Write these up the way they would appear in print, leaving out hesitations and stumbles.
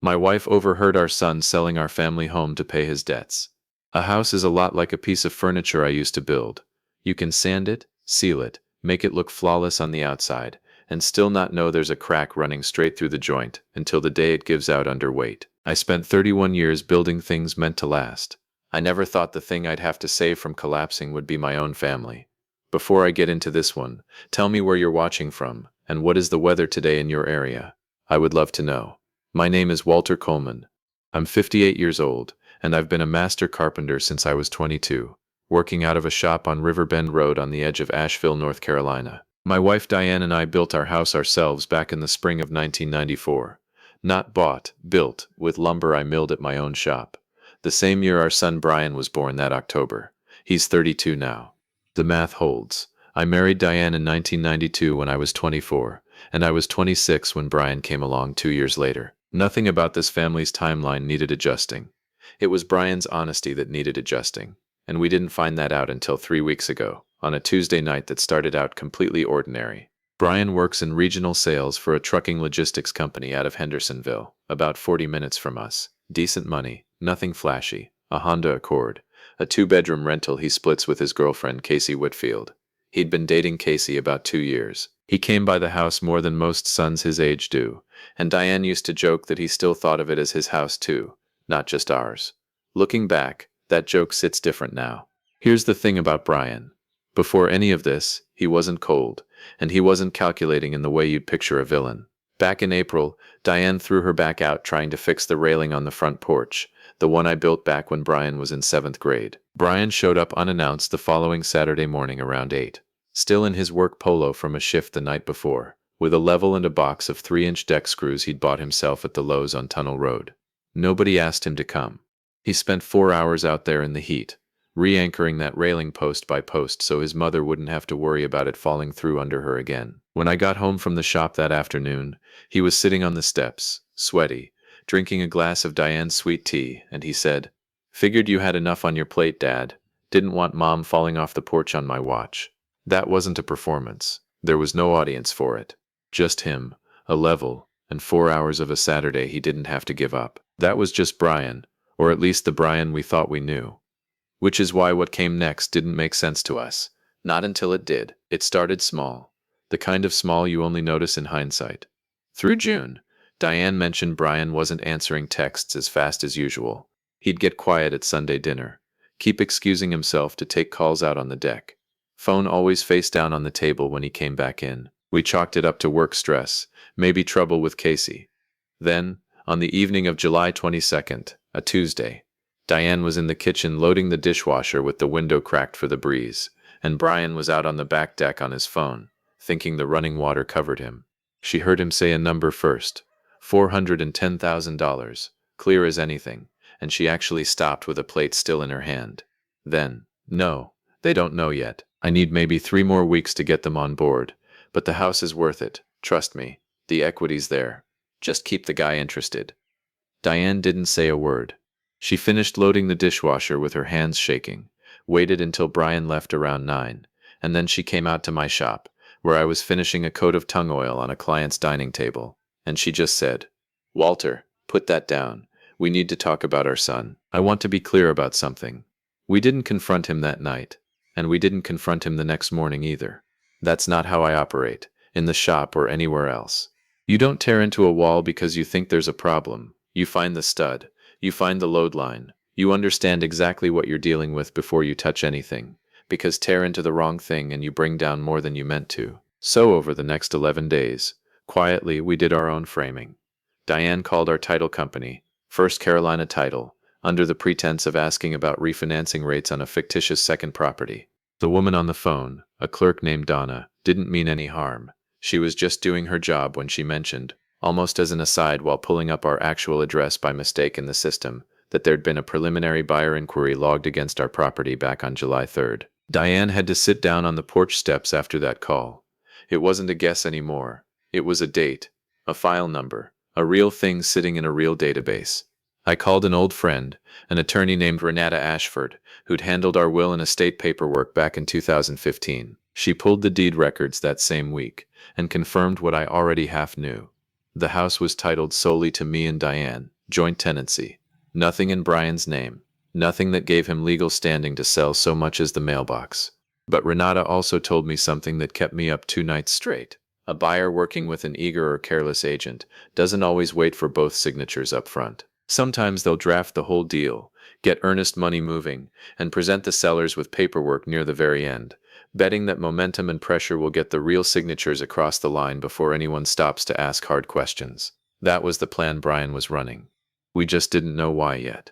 My wife overheard our son selling our family home to pay his debts. A house is a lot like a piece of furniture I used to build. You can sand it, seal it, make it look flawless on the outside, and still not know there's a crack running straight through the joint until the day it gives out under weight. I spent 31 years building things meant to last. I never thought the thing I'd have to save from collapsing would be my own family. Before I get into this one, tell me where you're watching from, and what is the weather today in your area? I would love to know. My name is Walter Coleman. I'm 58 years old, and I've been a master carpenter since I was 22, working out of a shop on Riverbend Road on the edge of Asheville, North Carolina. My wife Diane and I built our house ourselves back in the spring of 1994. Not bought, built, with lumber I milled at my own shop. The same year our son Brian was born, that October. He's 32 now. The math holds. I married Diane in 1992 when I was 24, and I was 26 when Brian came along 2 years later. Nothing about this family's timeline needed adjusting. It was Brian's honesty that needed adjusting, and we didn't find that out until 3 weeks ago, on a Tuesday night that started out completely ordinary. Brian works in regional sales for a trucking logistics company out of Hendersonville, about 40 minutes from us. Decent money, nothing flashy, a Honda Accord, a 2-bedroom rental he splits with his girlfriend Casey Whitfield. He'd been dating Casey about 2 years. He came by the house more than most sons his age do, and Diane used to joke that he still thought of it as his house too, not just ours. Looking back, that joke sits different now. Here's the thing about Brian. Before any of this, he wasn't cold, and he wasn't calculating in the way you'd picture a villain. Back in April, Diane threw her back out trying to fix the railing on the front porch, the one I built back when Brian was in 7th grade. Brian showed up unannounced the following Saturday morning around 8, still in his work polo from a shift the night before, with a level and a box of 3-inch deck screws he'd bought himself at the Lowe's on Tunnel Road. Nobody asked him to come. He spent 4 hours out there in the heat, re-anchoring that railing post by post so his mother wouldn't have to worry about it falling through under her again. When I got home from the shop that afternoon, he was sitting on the steps, sweaty, drinking a glass of Diane's sweet tea, and he said, "Figured you had enough on your plate, Dad. Didn't want Mom falling off the porch on my watch." That wasn't a performance. There was no audience for it. Just him, a level, and 4 hours of a Saturday he didn't have to give up. That was just Brian, or at least the Brian we thought we knew. Which is why what came next didn't make sense to us. Not until it did. It started small. The kind of small you only notice in hindsight. Through June, Diane mentioned Brian wasn't answering texts as fast as usual. He'd get quiet at Sunday dinner, keep excusing himself to take calls out on the deck. Phone always face down on the table when he came back in. We chalked it up to work stress, maybe trouble with Casey. Then, on the evening of July 22nd, a Tuesday, Diane was in the kitchen loading the dishwasher with the window cracked for the breeze, and Brian was out on the back deck on his phone, thinking the running water covered him. She heard him say a number first, $410,000, clear as anything, and she actually stopped with a plate still in her hand. Then, "No, they don't know yet. I need maybe 3 more weeks to get them on board, but the house is worth it, trust me, the equity's there. Just keep the guy interested." Diane didn't say a word. She finished loading the dishwasher with her hands shaking, waited until Brian left around 9, and then she came out to my shop, where I was finishing a coat of tung oil on a client's dining table, and she just said, "Walter, put that down. We need to talk about our son. I want to be clear about something. We didn't confront him that night, and we didn't confront him the next morning either. That's not how I operate, in the shop or anywhere else. You don't tear into a wall because you think there's a problem. You find the stud. You find the load line. You understand exactly what you're dealing with before you touch anything, because tear into the wrong thing and you bring down more than you meant to." So over the next 11 days, quietly we did our own framing. Diane called our title company, First Carolina Title, under the pretense of asking about refinancing rates on a fictitious second property. The woman on the phone, a clerk named Donna, didn't mean any harm. She was just doing her job when she mentioned, almost as an aside while pulling up our actual address by mistake in the system, that there'd been a preliminary buyer inquiry logged against our property back on July 3rd. Diane had to sit down on the porch steps after that call. It wasn't a guess anymore. It was a date, a file number, a real thing sitting in a real database. I called an old friend, an attorney named Renata Ashford, who'd handled our will and estate paperwork back in 2015. She pulled the deed records that same week and confirmed what I already half knew. The house was titled solely to me and Diane, joint tenancy. Nothing in Brian's name. Nothing that gave him legal standing to sell so much as the mailbox. But Renata also told me something that kept me up 2 nights straight. A buyer working with an eager or careless agent doesn't always wait for both signatures up front. Sometimes they'll draft the whole deal, get earnest money moving, and present the sellers with paperwork near the very end, betting that momentum and pressure will get the real signatures across the line before anyone stops to ask hard questions. That was the plan Brian was running. We just didn't know why yet.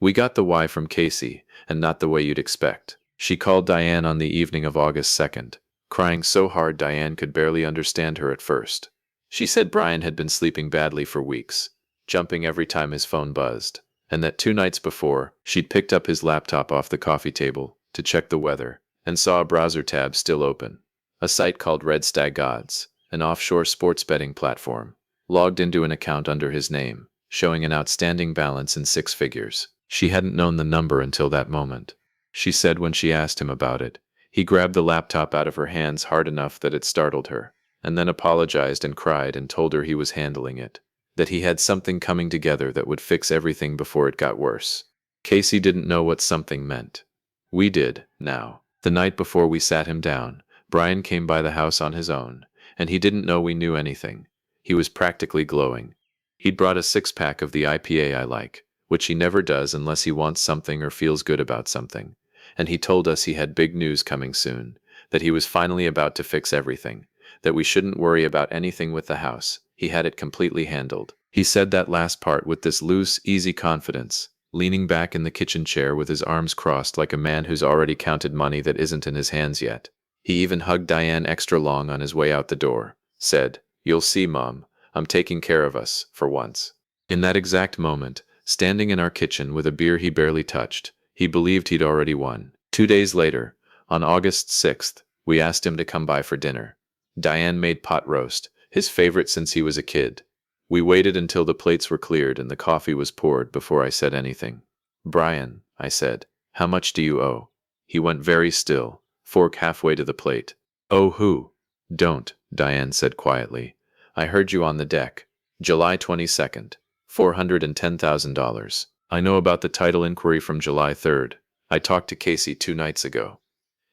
We got the why from Casey, and not the way you'd expect. She called Diane on the evening of August 2nd, crying so hard Diane could barely understand her at first. She said Brian had been sleeping badly for weeks, jumping every time his phone buzzed, and that 2 nights before, she'd picked up his laptop off the coffee table to check the weather, and saw a browser tab still open. A site called Red Stag Odds, an offshore sports betting platform, logged into an account under his name, showing an outstanding balance in 6 figures. She hadn't known the number until that moment. She said when she asked him about it, he grabbed the laptop out of her hands hard enough that it startled her, and then apologized and cried and told her he was handling it, that he had something coming together that would fix everything before it got worse. Casey didn't know what something meant. We did, now. The night before we sat him down, Brian came by the house on his own, and he didn't know we knew anything. He was practically glowing. He'd brought a 6-pack of the IPA I like, which he never does unless he wants something or feels good about something. And he told us he had big news coming soon, that he was finally about to fix everything, that we shouldn't worry about anything with the house, he had it completely handled. He said that last part with this loose, easy confidence, leaning back in the kitchen chair with his arms crossed like a man who's already counted money that isn't in his hands yet. He even hugged Diane extra long on his way out the door, said, "You'll see, Mom, I'm taking care of us, for once." In that exact moment, standing in our kitchen with a beer he barely touched, he believed he'd already won. 2 days later, on August 6th, we asked him to come by for dinner. Diane made pot roast, his favorite since he was a kid. We waited until the plates were cleared and the coffee was poured before I said anything. "Brian," I said, "how much do you owe?" He went very still, fork halfway to the plate. "Oh who?" "Don't," Diane said quietly. "I heard you on the deck. July 22nd. $410,000. I know about the title inquiry from July 3rd. I talked to Casey 2 nights ago."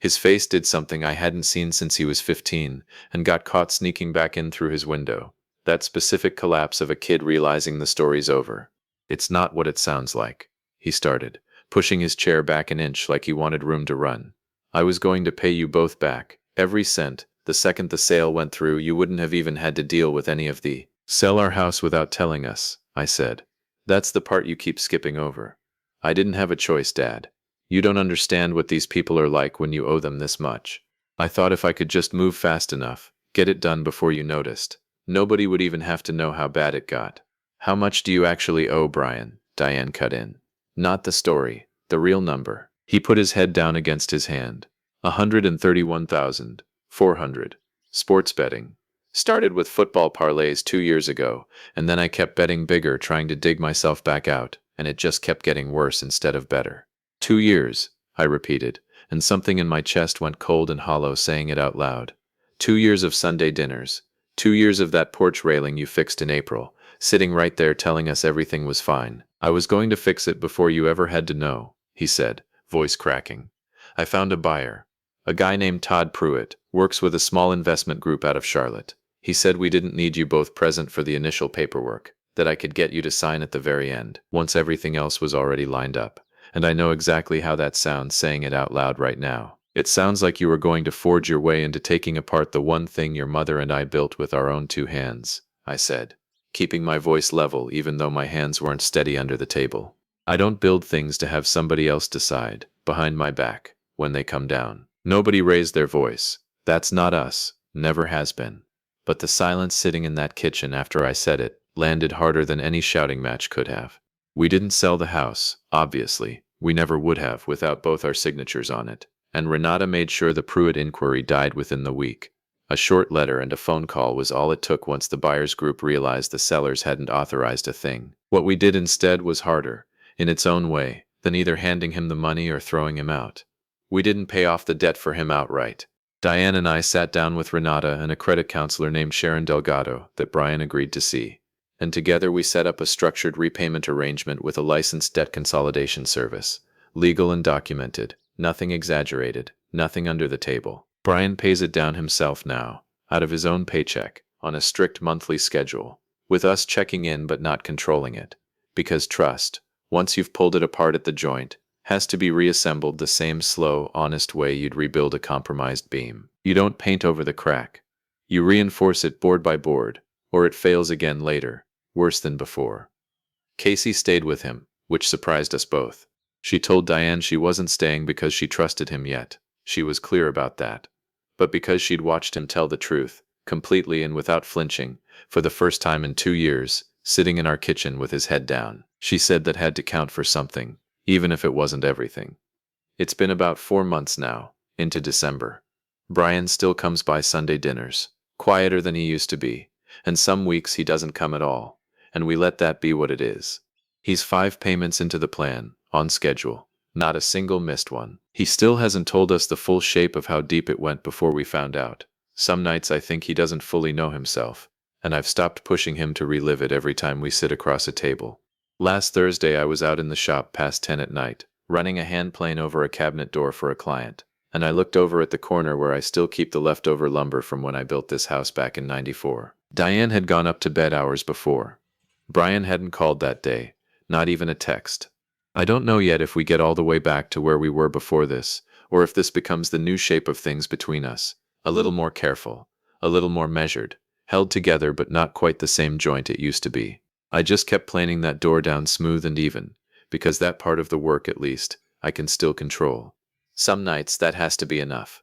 His face did something I hadn't seen since he was 15, and got caught sneaking back in through his window. That specific collapse of a kid realizing the story's over. "It's not what it sounds like," he started, pushing his chair back an inch like he wanted room to run. "I was going to pay you both back, every cent. The second the sale went through, you wouldn't have even had to deal with any of the sell our house without telling us," I said. "That's the part you keep skipping over." "I didn't have a choice, Dad. You don't understand what these people are like when you owe them this much. I thought if I could just move fast enough, get it done before you noticed, nobody would even have to know how bad it got." "How much do you actually owe, Brian?" Diane cut in. "Not the story, the real number." He put his head down against his hand. $131,400. Sports betting. Started with football parlays 2 years ago, and then I kept betting bigger, trying to dig myself back out, and it just kept getting worse instead of better. 2 years, I repeated, and something in my chest went cold and hollow saying it out loud. 2 years of Sunday dinners. 2 years of that porch railing you fixed in April, sitting right there telling us everything was fine. "I was going to fix it before you ever had to know," he said, voice cracking. "I found a buyer. A guy named Todd Pruitt, works with a small investment group out of Charlotte. He said we didn't need you both present for the initial paperwork, that I could get you to sign at the very end, once everything else was already lined up. And I know exactly how that sounds saying it out loud right now. It sounds like you were going to forge your way into taking apart the one thing your mother and I built with our own 2 hands, I said, keeping my voice level even though my hands weren't steady under the table. "I don't build things to have somebody else decide, behind my back, when they come down." Nobody raised their voice. That's not us, never has been. But the silence sitting in that kitchen after I said it landed harder than any shouting match could have. We didn't sell the house, obviously. We never would have without both our signatures on it. And Renata made sure the Pruitt inquiry died within the week. A short letter and a phone call was all it took once the buyer's group realized the sellers hadn't authorized a thing. What we did instead was harder, in its own way, than either handing him the money or throwing him out. We didn't pay off the debt for him outright. Diane and I sat down with Renata and a credit counselor named Sharon Delgado that Brian agreed to see. And together we set up a structured repayment arrangement with a licensed debt consolidation service. Legal and documented, nothing exaggerated, nothing under the table. Brian pays it down himself now, out of his own paycheck, on a strict monthly schedule, with us checking in but not controlling it. Because trust, once you've pulled it apart at the joint, has to be reassembled the same slow, honest way you'd rebuild a compromised beam. You don't paint over the crack. You reinforce it board by board, or it fails again later, worse than before. Casey stayed with him, which surprised us both. She told Diane she wasn't staying because she trusted him yet. She was clear about that. But because she'd watched him tell the truth, completely and without flinching, for the first time in 2 years, sitting in our kitchen with his head down. She said that had to count for something, even if it wasn't everything. It's been about 4 months now, into December. Brian still comes by Sunday dinners, quieter than he used to be, and some weeks he doesn't come at all, and we let that be what it is. He's 5 payments into the plan, on schedule, not a single missed one. He still hasn't told us the full shape of how deep it went before we found out. Some nights I think he doesn't fully know himself, and I've stopped pushing him to relive it every time we sit across a table. Last Thursday I was out in the shop past 10 at night, running a hand plane over a cabinet door for a client, and I looked over at the corner where I still keep the leftover lumber from when I built this house back in '94. Diane had gone up to bed hours before. Brian hadn't called that day, not even a text. I don't know yet if we get all the way back to where we were before this, or if this becomes the new shape of things between us. A little more careful, a little more measured, held together but not quite the same joint it used to be. I just kept planing that door down smooth and even, because that part of the work, at least, I can still control. Some nights that has to be enough.